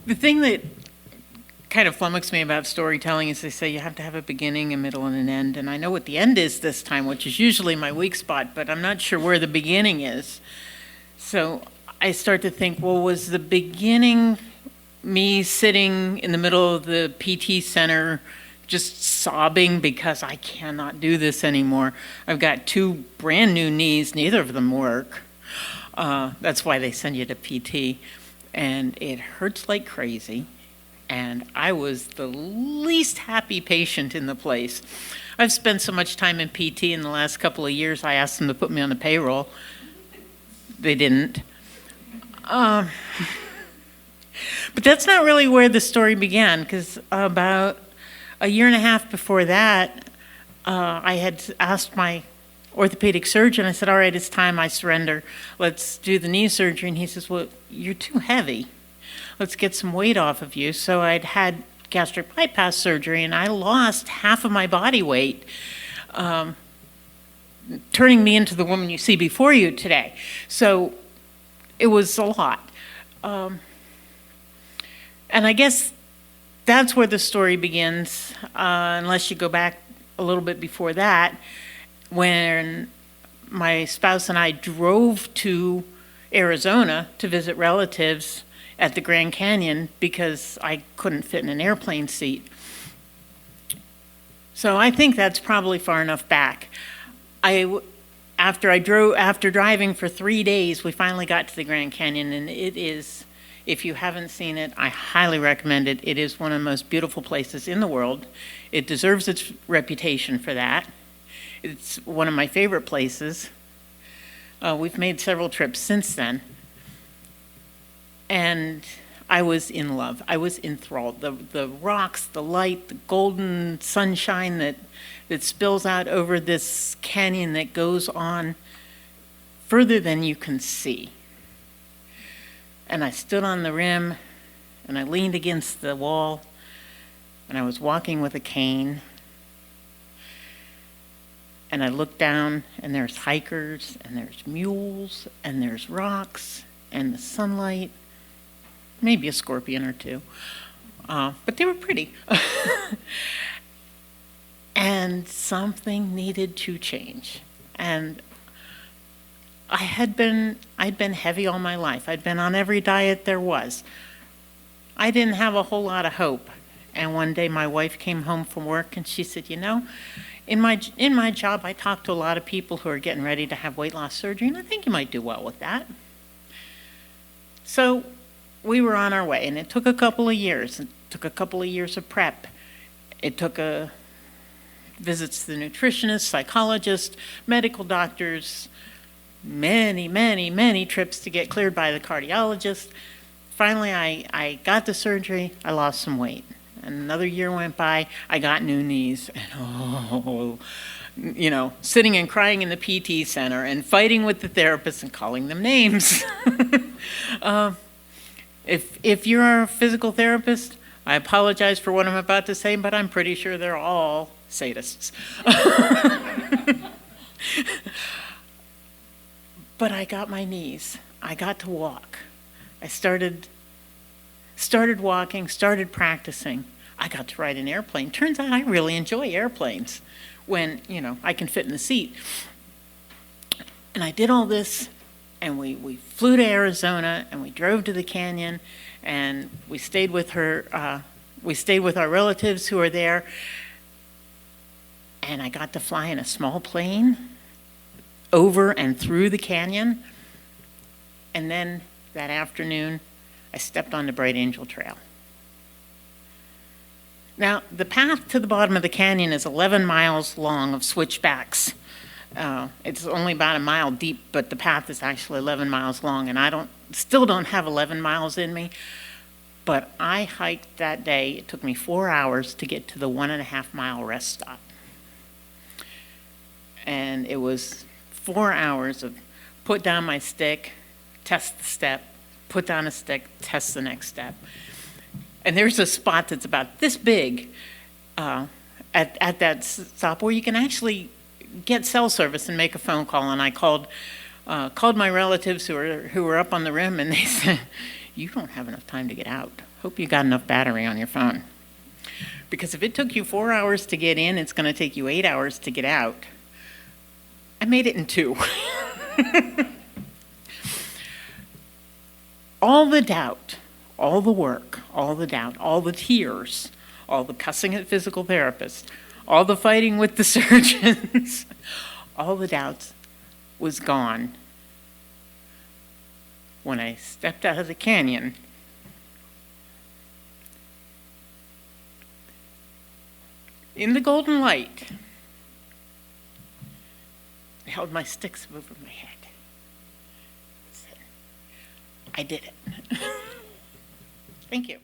The thing that kind of flummoxed me about storytelling is they say you have to have a beginning, a middle, and an end. And I know what the end is this time, which is usually my weak spot, but I'm not sure where the beginning is. So I start to think, well, was the beginning me sitting in the middle of the PT center just sobbing because I cannot do this anymore? I've got two brand new knees, neither of them work. That's why they send you to PT. And it hurts like crazy. And I was the least happy patient in the place. I've spent so much time in PT in the last couple of years, I asked them to put me on the payroll. They didn't. But that's not really where the story began, because about a year and a half before that, I had asked my orthopedic surgeon, I said, all right, it's time, I surrender. Let's do the knee surgery. And he says, well, you're too heavy. Let's get some weight off of you. So I'd had gastric bypass surgery, and I lost half of my body weight, turning me into the woman you see before you today. So it was a lot. And I guess that's where the story begins, unless you go back a little bit before that, when my spouse and I drove to Arizona to visit relatives at the Grand Canyon because I couldn't fit in an airplane seat. So I think that's probably far enough back. After driving for 3 days, we finally got to the Grand Canyon, and it is, if you haven't seen it, I highly recommend it. It is one of the most beautiful places in the world. It deserves its reputation for that. It's one of my favorite places. We've made several trips since then. And I was in love. I was enthralled. The rocks, the light, the golden sunshine that spills out over this canyon that goes on further than you can see. And I stood on the rim, and I leaned against the wall, and I was walking with a cane. And I looked down, and there's hikers, and there's mules, and there's rocks, and the sunlight, maybe a scorpion or two. But they were pretty. And something needed to change. And I'd been heavy all my life. I'd been on every diet there was. I didn't have a whole lot of hope. And one day my wife came home from work, and she said, you know, in my job, I talk to a lot of people who are getting ready to have weight loss surgery, and I think you might do well with that. So we were on our way, and it took a couple of years. It took a couple of years of prep. It took visits to the nutritionist, psychologist, medical doctors, many, many, many trips to get cleared by the cardiologist. Finally, I got the surgery. I lost some weight. And another year went by, I got new knees, and sitting and crying in the PT center and fighting with the therapists and calling them names. If you're a physical therapist, I apologize for what I'm about to say, but I'm pretty sure they're all sadists. But I got my knees. I got to walk. I started walking, started practicing. I got to ride an airplane. Turns out I really enjoy airplanes when, I can fit in the seat. And I did all this, and we flew to Arizona, and we drove to the canyon, and we stayed with her. We stayed with our relatives who were there, and I got to fly in a small plane over and through the canyon. And then that afternoon, I stepped on the Bright Angel Trail. Now, the path to the bottom of the canyon is 11 miles long of switchbacks. It's only about a mile deep, but the path is actually 11 miles long, and I still don't have 11 miles in me. But I hiked that day. It took me 4 hours to get to the 1.5 mile rest stop. And it was 4 hours of put down my stick, test the step, put down a stick, test the next step. And there's a spot that's about this big at that stop where you can actually get cell service and make a phone call. And I called my relatives who were up on the rim, and they said, you don't have enough time to get out. Hope you got enough battery on your phone. Because if it took you 4 hours to get in, it's going to take you 8 hours to get out. I made it in 2. All the doubt, all the work, all the doubt, all the tears, all the cussing at physical therapists, all the fighting with the surgeons, all the doubts was gone when I stepped out of the canyon in the golden light. I held my sticks over my head. I did it. Thank you.